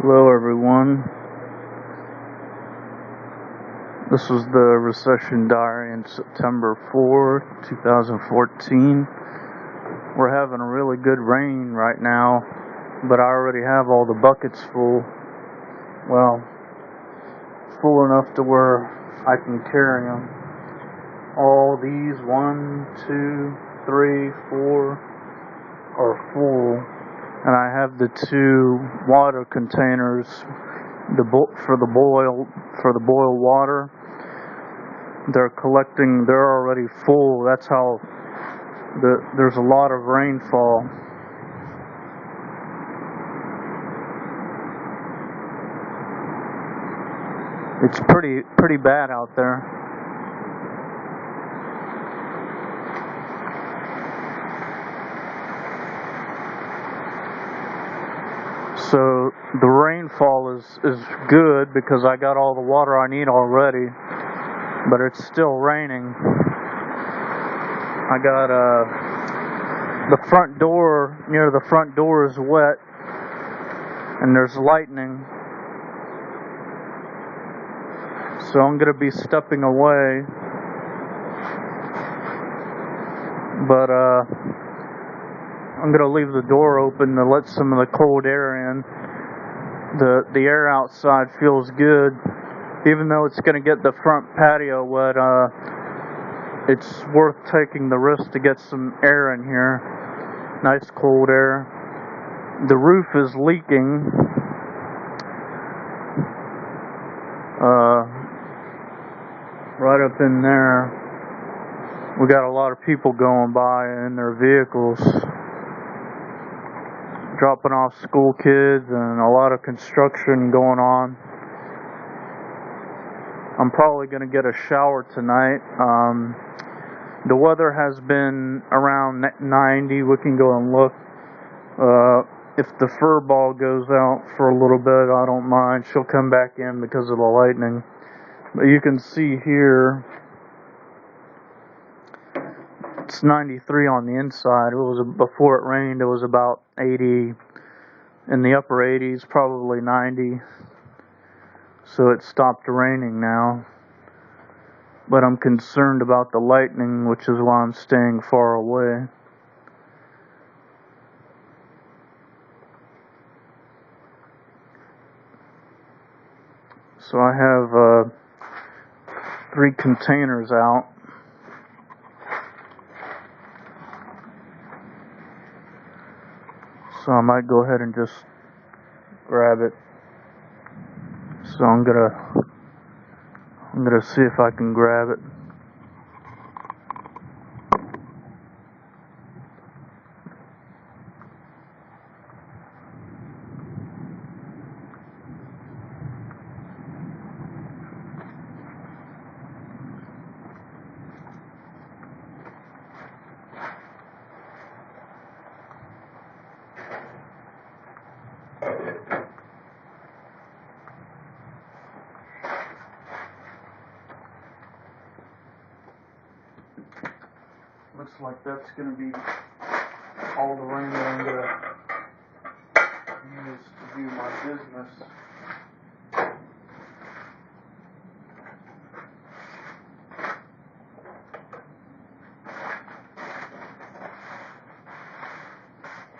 Hello everyone, this was the Recession diary in September 4, 2014. We're having a really good rain right now, but I already have all the buckets full. Well, full enough to where I can carry them. All these 1, 2, 3, 4 are full, and I have the 2 water containers for the boil water. They're already full. That's how there's a lot of rainfall. It's pretty bad out there. So the rainfall is good because I got all the water I need already, but it's still raining. I got the front door, near the front door is wet, and there's lightning. So I'm gonna be stepping away, but I'm gonna leave the door open to let some of the cold air in. The air outside feels good, even though it's gonna get the front patio wet. It's worth taking the risk to get some air in here. Nice cold air. The roof is leaking. Right up in there. We got a lot of people going by in their vehicles, dropping off school kids, and a lot of construction going on. I'm probably going to get a shower tonight. The weather has been around 90. We can go and look. If the fur ball goes out for a little bit, I don't mind. She'll come back in because of the lightning. But you can see here, it's 93 on the inside. It was before it rained. It was about 80, in the upper 80s, probably 90. So it stopped raining now. But I'm concerned about the lightning, which is why I'm staying far away. So I have 3 containers out. So I might go ahead and just grab it. So I'm gonna see if I can grab it. Looks like that's going to be all the rain that I'm going to use to do my business.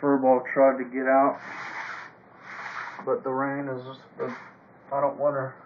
Furball tried to get out, but the rain is, I don't want her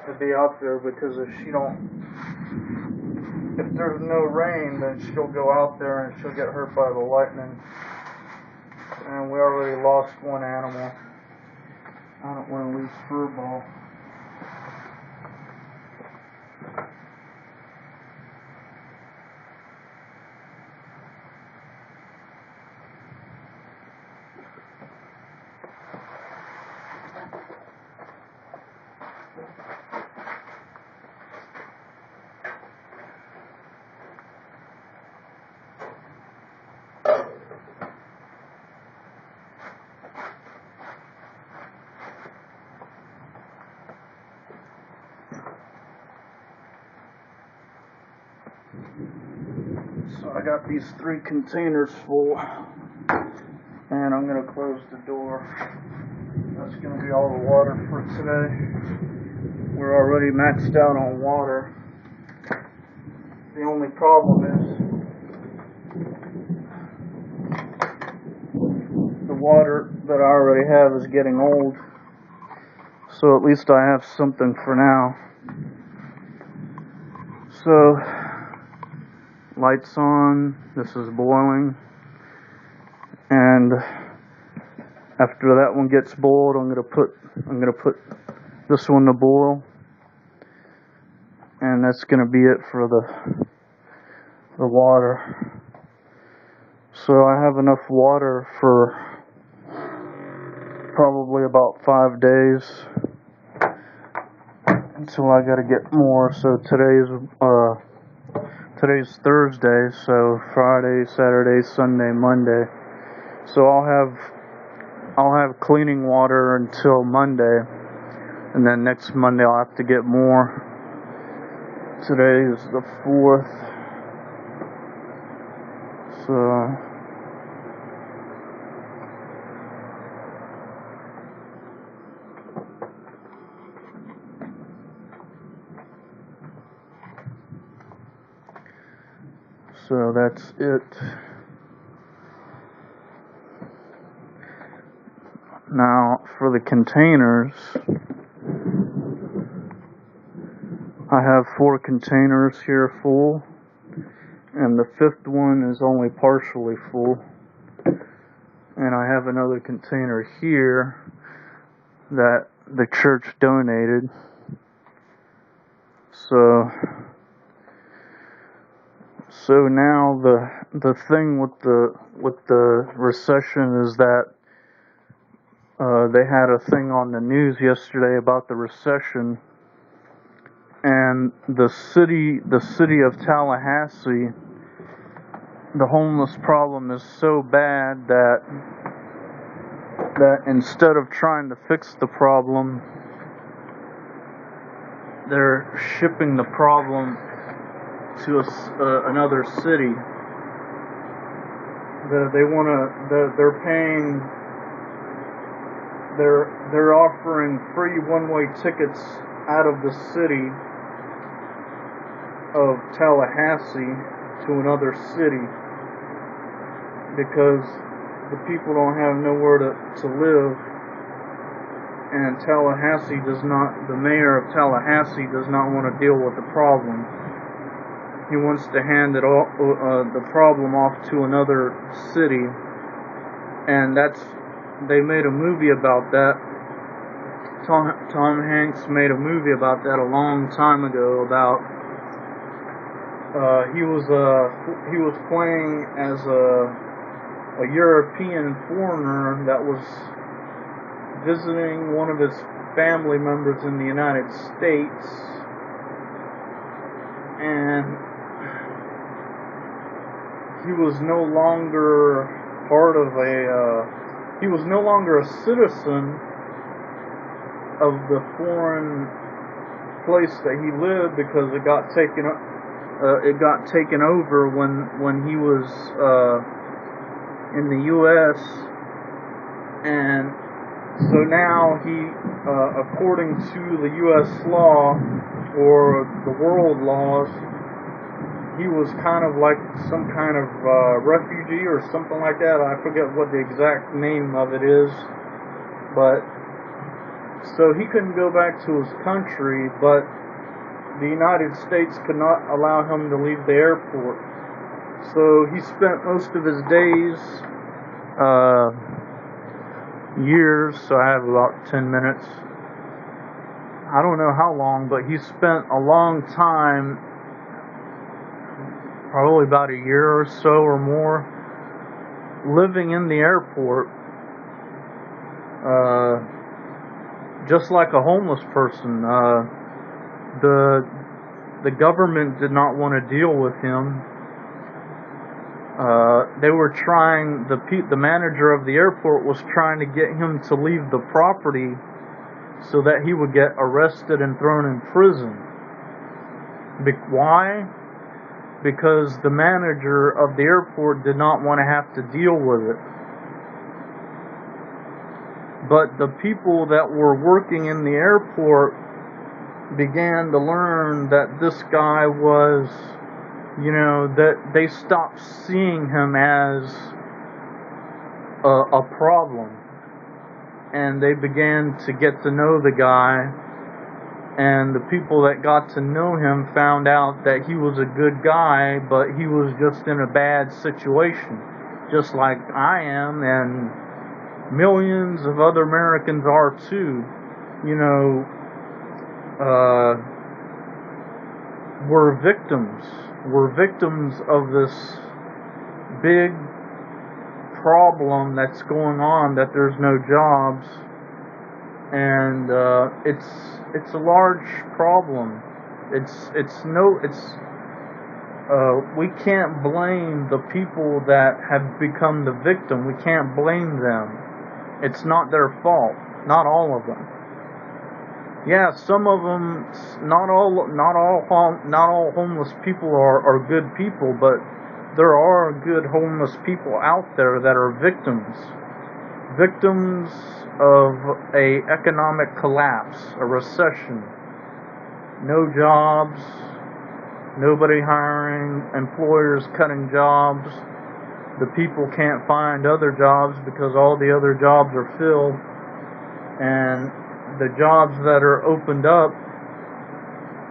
to be out there, because if there's no rain, then she'll go out there and she'll get hurt by the lightning. And we already lost one animal. I don't want to lose Furball. So I got these 3 containers full, and I'm going to close the door. That's going to be all the water for today. We're already maxed out on water. The only problem is the water that I already have is getting old. So at least I have something for now. So, lights on, this is boiling, and after that one gets boiled, I'm gonna put this one to boil, and that's gonna be it for the water. So I have enough water for probably about 5 days until I gotta get more. So today's Thursday, so Friday, Saturday, Sunday, Monday. So I'll have cleaning water until Monday, and then next Monday I'll have to get more. Today is the 4th. So that's it. Now for the containers, I have 4 containers here full, and the 5th one is only partially full, and I have another container here that the church donated. So now the thing with the recession is that they had a thing on the news yesterday about the recession, and the city of Tallahassee, the homeless problem is so bad that instead of trying to fix the problem, they're shipping the problem to another city. They're offering free one-way tickets out of the city of Tallahassee to another city because the people don't have nowhere to live, and the mayor of Tallahassee does not want to deal with the problem. He wants to hand the problem off to another city, and they made a movie about that. Tom Hanks made a movie about that a long time ago. About he was playing as a European foreigner that was visiting one of his family members in the United States, and he was no longer a citizen of the foreign place that he lived because it got taken over when he was in the U.S. And so now he, according to the U.S. law or the world laws, he was kind of like some kind of refugee or something like that. I forget what the exact name of it is, but so he couldn't go back to his country, but the United States could not allow him to leave the airport. So he spent most of his days, years, so I have about 10 minutes. I don't know how long, but he spent a long time, probably about a year or so or more, living in the airport, just like a homeless person. The government did not want to deal with him. They were trying, the manager of the airport was trying to get him to leave the property so that he would get arrested and thrown in prison. Why? Because the manager of the airport did not want to have to deal with it. But the people that were working in the airport began to learn that this guy was, that they stopped seeing him as a problem, and they began to get to know the guy, and the people that got to know him found out that he was a good guy, but he was just in a bad situation, just like I am, and millions of other Americans are too. We're victims. We're victims of this big problem that's going on, that there's no jobs, and it's a large problem. We can't blame the people that have become the victim. We can't blame them. It's not their fault. Not all of them. Yeah, some of them. Not all homeless people are good people, but there are good homeless people out there that are victims of a economic collapse, a recession, no jobs, nobody hiring, employers cutting jobs, the people can't find other jobs because all the other jobs are filled, and the jobs that are opened up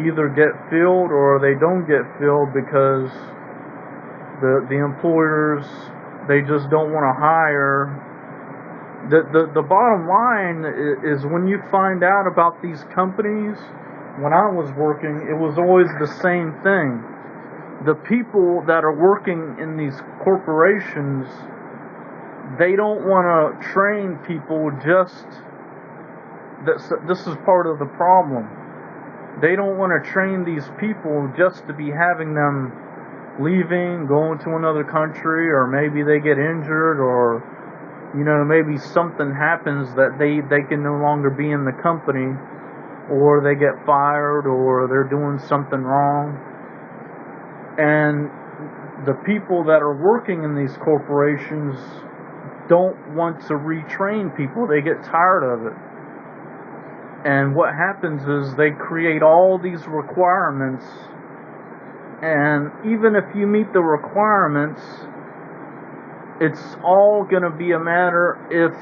either get filled or they don't get filled because the employers, they just don't want to hire. The bottom line is, when you find out about these companies, when I was working, it was always the same thing. The people that are working in these corporations, they don't want to train people. This is part of the problem. They don't want to train these people just to be having them leaving, going to another country, or maybe they get injured, or maybe something happens that they can no longer be in the company, or they get fired, or they're doing something wrong. And the people that are working in these corporations don't want to retrain people. They get tired of it. And what happens is they create all these requirements, and even if you meet the requirements, it's all going to be a matter if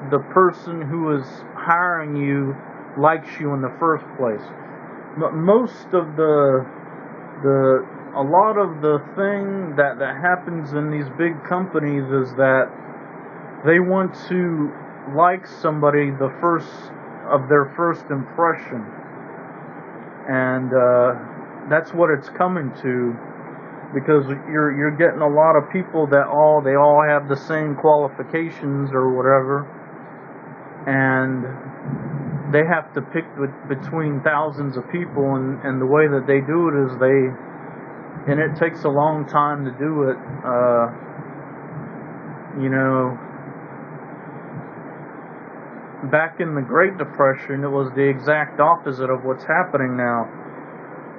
the person who is hiring you likes you in the first place. A lot of the thing that happens in these big companies is that they want to like somebody of their first impression, and that's what it's coming to, because you're getting a lot of people that they all have the same qualifications or whatever, and they have to pick between thousands of people, and the way that they do it is and it takes a long time to do it. Back in the Great Depression, it was the exact opposite of what's happening now.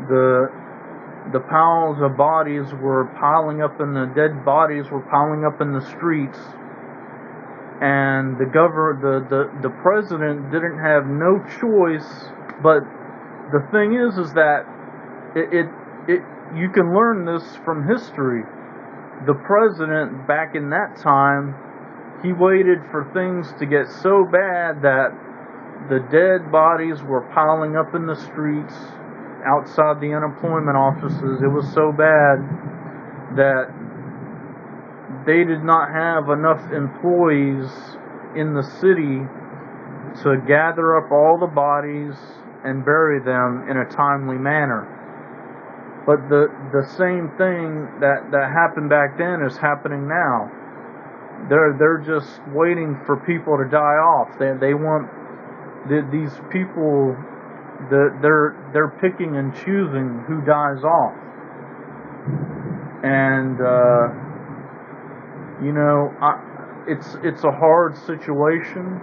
The piles of bodies were piling up, and the dead bodies were piling up in the streets, and the president didn't have no choice. But the thing is that you can learn this from history. The president back in that time, he waited for things to get so bad that the dead bodies were piling up in the streets outside the unemployment offices. It was so bad that they did not have enough employees in the city to gather up all the bodies and bury them in a timely manner. But the same thing that happened back then is happening now. They're just waiting for people to die off. They want these people. They're picking and choosing who dies off. And it's a hard situation.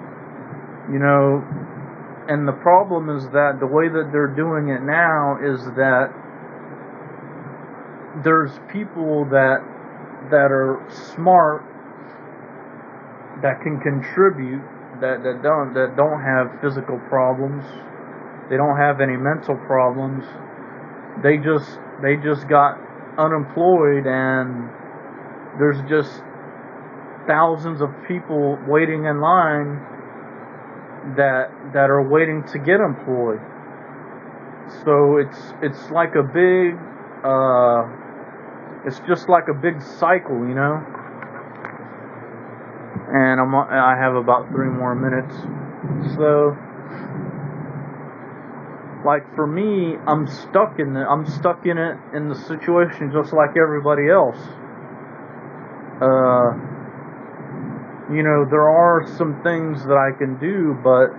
And the problem is that the way that they're doing it now is that there's people that are smart, that can contribute, that don't have physical problems. They don't have any mental problems. They just got unemployed, and there's just thousands of people waiting in line that are waiting to get employed. So it's like a big it's just like a big cycle, you know. And I have about 3 more minutes. So, like, for me, I'm stuck in it in the situation just like everybody else. You know, there are some things that I can do, but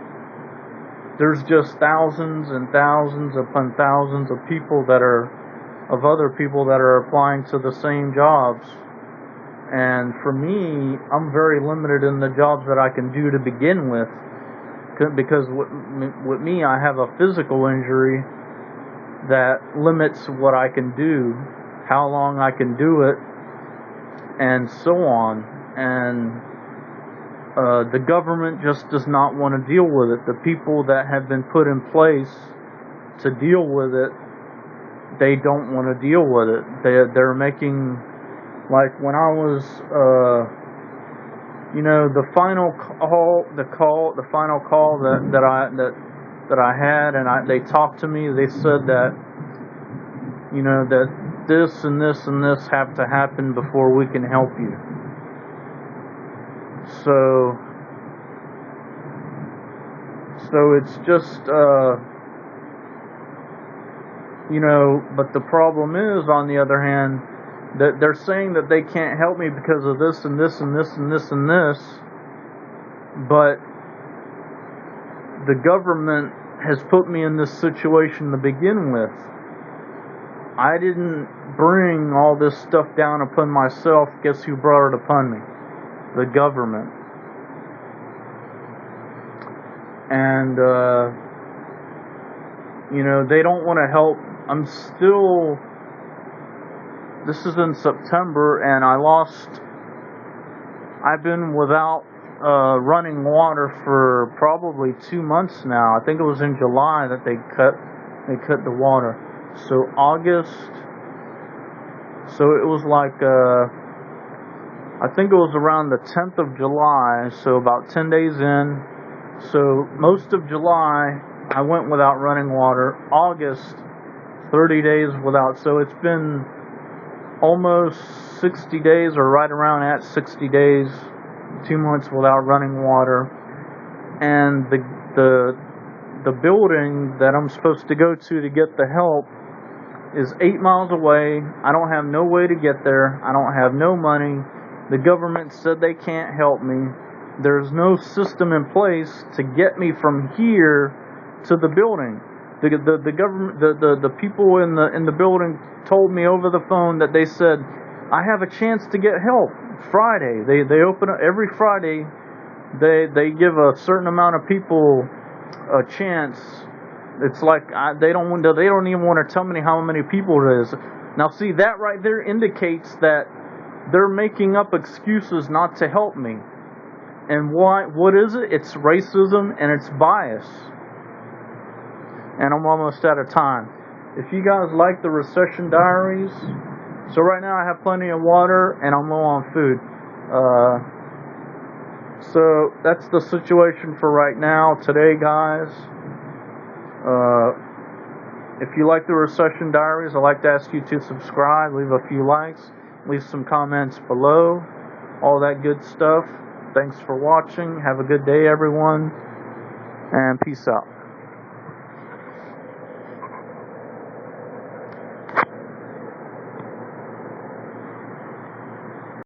there's just thousands and thousands upon thousands of other people that are applying to the same jobs. And for me, I'm very limited in the jobs that I can do to begin with, because with me, I have a physical injury that limits what I can do, how long I can do it, and so on. And the government just does not want to deal with it. The people that have been put in place to deal with it, they don't want to deal with it. They're making, like, when I was, you know, the final call that I had, and they talked to me. They said that, you know, that this and this and this have to happen before we can help you. So it's just, you know, but the problem is, on the other hand, that they're saying that they can't help me because of this and this and this and this and this, but the government has put me in this situation to begin with. I didn't bring all this stuff down upon myself. Guess who brought it upon me? The government. And, you know, they don't want to help. This is in September, and I've been without running water for probably 2 months now. I think it was in July that they cut the water. So August, so it was like, I think it was around the 10th of July, so about 10 days in. So most of July, I went without running water. August, 30 days without. So it's been almost 60 days, or right around at 60 days, 2 months without running water. And the building that I'm supposed to go to get the help is 8 miles away. I don't have no way to get there. I don't have no money. The government said they can't help me. There's no system in place to get me from here to the building. The government, the people in the building told me over the phone that they said, I have a chance to get help Friday. They open up every Friday. They give a certain amount of people a chance. It's like they don't even want to tell me how many people it is. Now, see, that right there indicates that they're making up excuses not to help me. And what is it? It's racism and it's bias. And I'm almost out of time. If you guys like the Recession Diaries, so right now I have plenty of water and I'm low on food. So that's the situation for right now, today, guys. If you like the Recession Diaries, I'd like to ask you to subscribe, leave a few likes, leave some comments below, all that good stuff. Thanks for watching. Have a good day, everyone, and peace out.